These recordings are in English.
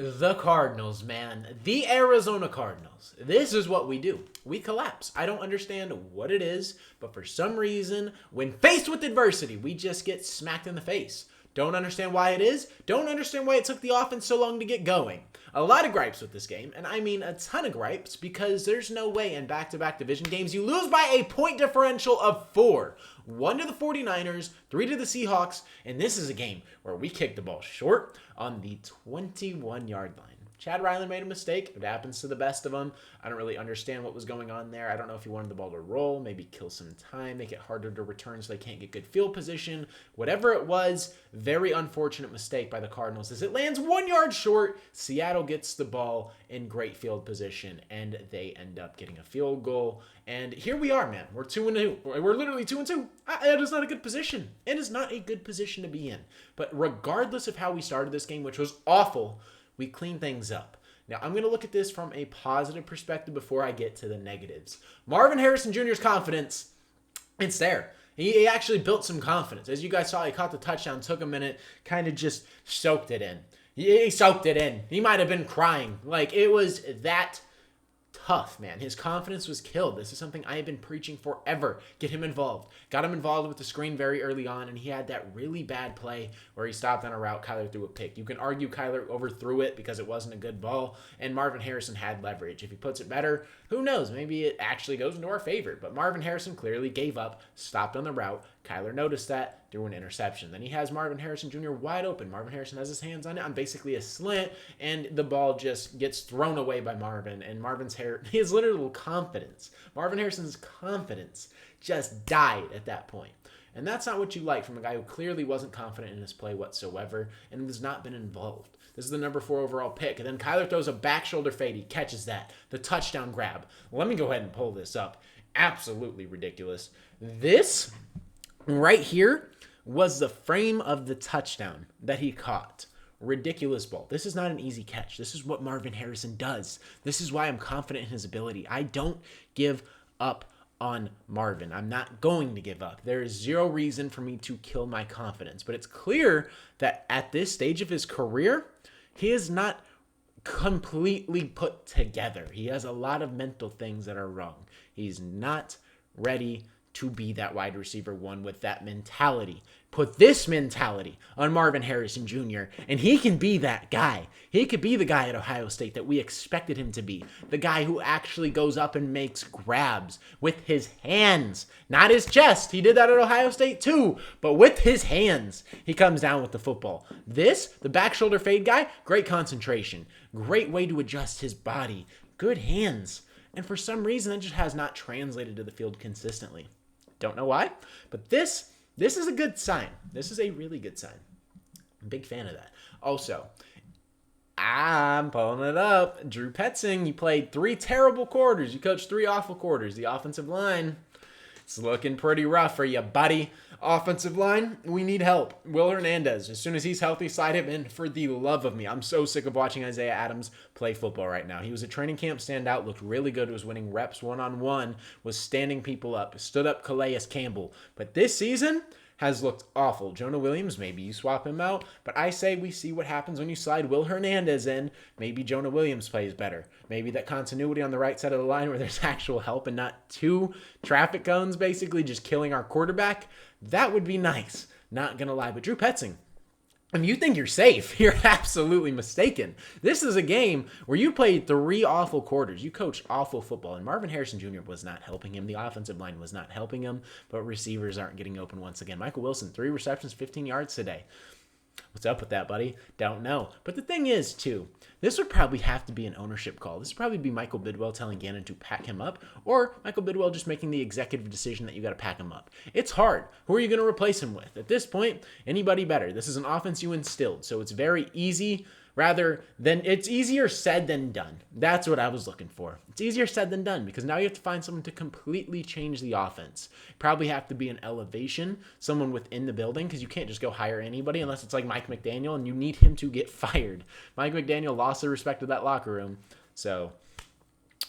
The Cardinals, man. The Arizona Cardinals. This is what we do. We collapse. I don't understand what it is, but for some reason, when faced with adversity, we just get smacked in the face. Don't understand why it is. Don't understand why it took the offense so long to get going. A lot of gripes with this game, and I mean a ton of gripes, because there's no way in back-to-back division games you lose by a point differential of 4. 1 to the 49ers, 3 to the Seahawks, and this is a game where we kicked the ball short on the 21-yard line. Chad Ryland made a mistake. It happens to the best of them. I don't really understand what was going on there. I don't know if he wanted the ball to roll, maybe kill some time, make it harder to return so they can't get good field position. Whatever it was, very unfortunate mistake by the Cardinals as it lands 1 yard short. Seattle gets the ball in great field position, and they end up getting a field goal. And here we are, man. We're 2-2. We're literally 2-2. That is not a good position. It is not a good position to be in. But regardless of how we started this game, which was awful, we clean things up. Now, I'm going to look at this from a positive perspective before I get to the negatives. Marvin Harrison Jr.'s confidence, it's there. He actually built some confidence. As you guys saw, he caught the touchdown, took a minute, kind of just soaked it in. He soaked it in. He might have been crying. Like, it was that tough, man. His confidence was killed. This is something I have been preaching forever. Get him involved. Got him involved with the screen very early on, and he had that really bad play where he stopped on a route. Kyler threw a pick. You can argue Kyler overthrew it because it wasn't a good ball, and Marvin Harrison had leverage. If he puts it better, who knows? Maybe it actually goes into our favor. But Marvin Harrison clearly gave up, stopped on the route. Kyler noticed that, threw an interception. Then he has Marvin Harrison Jr. wide open. Marvin Harrison has his hands on it on basically a slant, and the ball just gets thrown away by Marvin. And his literal confidence, Marvin Harrison's confidence just died at that point. And that's not what you like from a guy who clearly wasn't confident in his play whatsoever and has not been involved. This is the number 4 overall pick. And then Kyler throws a back shoulder fade. He catches that. The touchdown grab. Let me go ahead and pull this up. Absolutely ridiculous. This right here was the frame of the touchdown that he caught. Ridiculous ball. This is not an easy catch. This is what Marvin Harrison does. This is why I'm confident in his ability. I don't give up on Marvin. I'm not going to give up. There is zero reason for me to kill my confidence. But it's clear that at this stage of his career, he is not completely put together. He has a lot of mental things that are wrong. He's not ready to be that wide receiver 1 with that mentality. Put this mentality on Marvin Harrison Jr., and he can be that guy. He could be the guy at Ohio State that we expected him to be. The guy who actually goes up and makes grabs with his hands, not his chest. He did that at Ohio State too, but with his hands, he comes down with the football. The back shoulder fade guy, great concentration. Great way to adjust his body. Good hands. And for some reason, it just has not translated to the field consistently. Don't know why, but this is a good sign. This is a really good sign. I'm a big fan of that. Also, I'm pulling it up. Drew Petzing, you played 3 terrible quarters. You coached 3 awful quarters. The offensive line, it's looking pretty rough for you, buddy. Offensive line, we need help. Will Hernandez, as soon as he's healthy, slide him in for the love of me. I'm so sick of watching Isaiah Adams play football right now. He was a training camp standout, looked really good, was winning reps one-on-one, was standing people up, stood up Calais Campbell. But this season has looked awful. Jonah Williams, maybe you swap him out, but I say we see what happens when you slide Will Hernandez in. Maybe Jonah Williams plays better. Maybe that continuity on the right side of the line where there's actual help and not 2 traffic cones basically just killing our quarterback. That would be nice. Not going to lie. But Drew Petzing, if you think you're safe, you're absolutely mistaken. This is a game where you played 3 awful quarters. You coached awful football, and Marvin Harrison Jr. was not helping him. The offensive line was not helping him, but receivers aren't getting open once again. Michael Wilson, 3 receptions, 15 yards today. What's up with that, buddy? Don't know. But the thing is, too, this would probably have to be an ownership call. This would probably be Michael Bidwell telling Gannon to pack him up, or Michael Bidwell just making the executive decision that you got to pack him up. It's hard. Who are you going to replace him with? At this point, anybody better. This is an offense you instilled, so it's very easy. It's easier said than done. That's what I was looking for. It's easier said than done because now you have to find someone to completely change the offense. Probably have to be an elevation, someone within the building, because you can't just go hire anybody unless it's like Mike McDaniel and you need him to get fired. Mike McDaniel lost the respect of that locker room. So,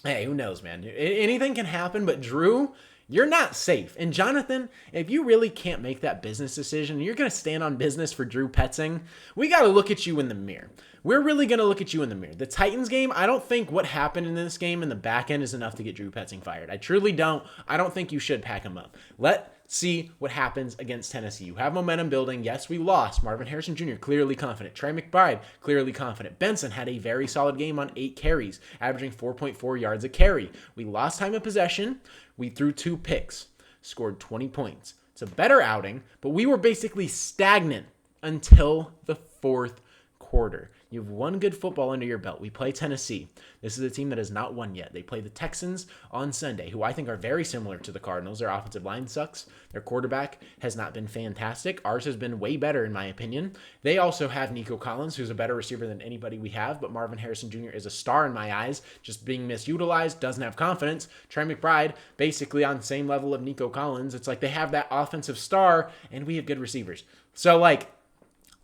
hey, who knows, man? Anything can happen, but Drew, You're not safe. And Jonathan, if you really can't make that business decision, and you're going to stand on business for Drew Petzing, we got to look at you in the mirror. We're really going to look at you in the mirror. The Titans game, I don't think what happened in this game in the back end is enough to get Drew Petzing fired. I truly don't. I don't think you should pack him up. Let's see what happens against Tennessee. You have momentum building. Yes, we lost. Marvin Harrison Jr. clearly confident. Trey McBride clearly confident. Benson had a very solid game on 8 carries, averaging 4.4 yards a carry. We lost time of possession. We threw 2 picks, scored 20 points. It's a better outing, but we were basically stagnant until the 4th quarter. You have one good football under your belt. We play Tennessee. This is a team that has not won yet. They play the Texans on Sunday, who I think are very similar to the Cardinals. Their offensive line sucks. Their quarterback has not been fantastic. Ours has been way better, in my opinion. They also have Nico Collins, who's a better receiver than anybody we have, but Marvin Harrison Jr. is a star in my eyes, just being misutilized, doesn't have confidence. Trey McBride, basically on the same level of Nico Collins. It's like they have that offensive star, and we have good receivers. So,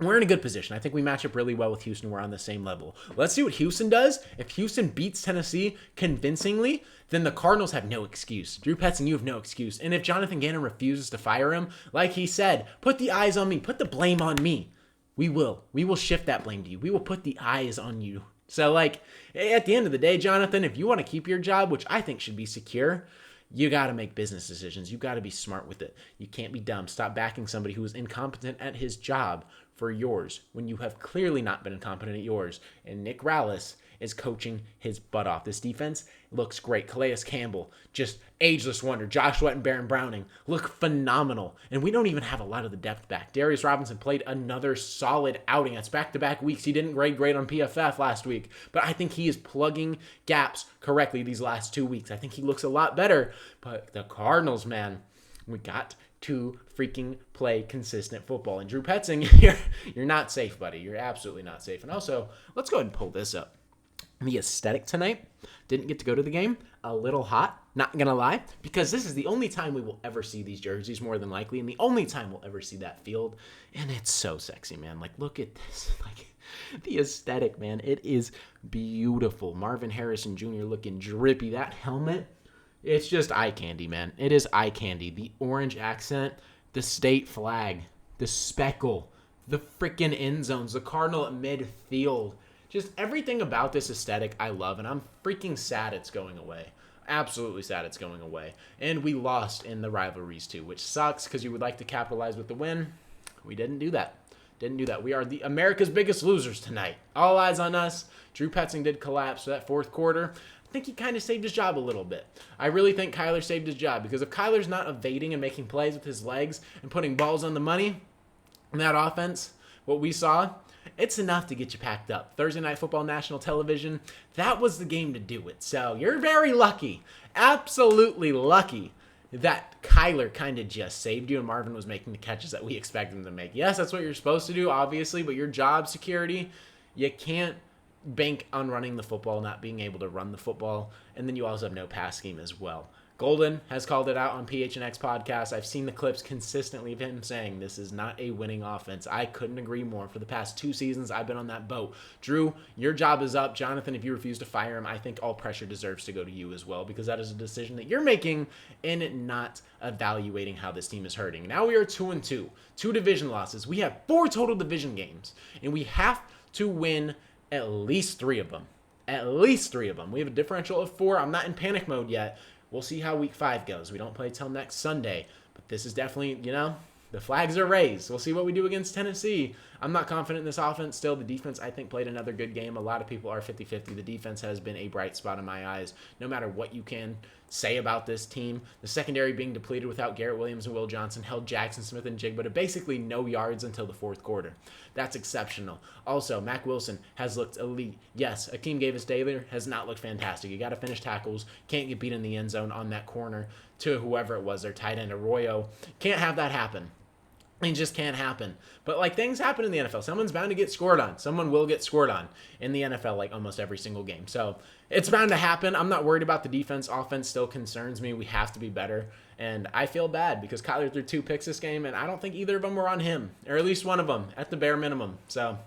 we're in a good position. I think we match up really well with Houston. We're on the same level. Let's see what Houston does. If Houston beats Tennessee convincingly, then the Cardinals have no excuse. Drew Petzing, you have no excuse. And if Jonathan Gannon refuses to fire him, like he said, put the eyes on me. Put the blame on me. We will. We will shift that blame to you. We will put the eyes on you. So, at the end of the day, Jonathan, if you want to keep your job, which I think should be secure, you got to make business decisions. You got to be smart with it. You can't be dumb. Stop backing somebody who is incompetent at his job for yours when you have clearly not been incompetent at yours. And Nick Rallis is coaching his butt off. This defense looks great. Calais Campbell, just ageless wonder. Josh Sweat and Baron Browning look phenomenal. And we don't even have a lot of the depth back. Darius Robinson played another solid outing. That's back-to-back weeks. He didn't grade great on PFF last week, but I think he is plugging gaps correctly these last 2 weeks. I think he looks a lot better. But the Cardinals, man, we got to freaking play consistent football. And Drew Petzing, you're not safe, buddy. You're absolutely not safe. And also, let's go ahead and pull this up. The aesthetic tonight, didn't get to go to the game. A little hot, not going to lie, because this is the only time we will ever see these jerseys, more than likely, and the only time we'll ever see that field. And it's so sexy, man. Look at this. The aesthetic, man. It is beautiful. Marvin Harrison Jr. looking drippy. That helmet, it's just eye candy, man. It is eye candy. The orange accent, the state flag, the speckle, the freaking end zones, the Cardinal at midfield. Just everything about this aesthetic I love, and I'm freaking sad it's going away. Absolutely sad it's going away. And we lost in the rivalries too, which sucks because you would like to capitalize with the win. We didn't do that. We are the America's biggest losers tonight. All eyes on us. Drew Petzing did collapse for that 4th quarter. I think he kind of saved his job a little bit. I really think Kyler saved his job because if Kyler's not evading and making plays with his legs and putting balls on the money in that offense, what we saw, it's enough to get you packed up. Thursday Night Football national television, that was the game to do it. So you're very lucky, absolutely lucky, that Kyler kind of just saved you and Marvin was making the catches that we expect him to make. Yes, that's what you're supposed to do, obviously, but your job security, you can't bank on running the football, not being able to run the football, and then you also have no pass scheme as well. Golden has called it out on PHNX podcast. I've seen the clips consistently of him saying this is not a winning offense. I couldn't agree more. For the past 2 seasons, I've been on that boat. Drew, your job is up. Jonathan, if you refuse to fire him, I think all pressure deserves to go to you as well because that is a decision that you're making and not evaluating how this team is hurting. Now we are 2-2. 2 division losses. We have 4 total division games, and we have to win at least 3 of them. At least 3 of them. We have a differential of 4. I'm not in panic mode yet. We'll see how week 5 goes. We don't play till next Sunday, but this is definitely, the flags are raised. We'll see what we do against Tennessee. I'm not confident in this offense still. The defense, I think, played another good game. A lot of people are 50-50. The defense has been a bright spot in my eyes, no matter what you can say about this team. The secondary being depleted without Garrett Williams and Will Johnson held Jackson Smith and Jigba to basically no yards until the 4th quarter. That's exceptional. Also, Mac Wilson has looked elite. Yes, Akeem Davis-Taylor has not looked fantastic. You got to finish tackles. Can't get beat in the end zone on that corner to whoever it was, their tight end, Arroyo. Can't have that happen. It just can't happen. But things happen in the NFL. Someone's bound to get scored on. Someone will get scored on in the NFL almost every single game. So it's bound to happen. I'm not worried about the defense. Offense still concerns me. We have to be better. And I feel bad because Kyler threw 2 picks this game, and I don't think either of them were on him, or at least one of them at the bare minimum. So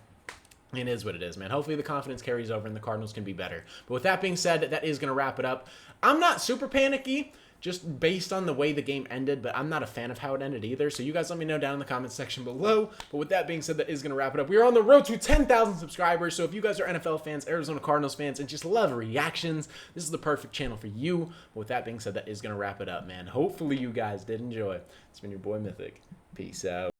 it is what it is, man. Hopefully the confidence carries over and the Cardinals can be better. But with that being said, that is going to wrap it up. I'm not super panicky. just based on the way the game ended, but I'm not a fan of how it ended either. So you guys let me know down in the comments section below. But with that being said, that is going to wrap it up. We are on the road to 10,000 subscribers. So if you guys are NFL fans, Arizona Cardinals fans, and just love reactions, this is the perfect channel for you. But with that being said, that is going to wrap it up, man. Hopefully you guys did enjoy. It's been your boy Mythic. Peace out.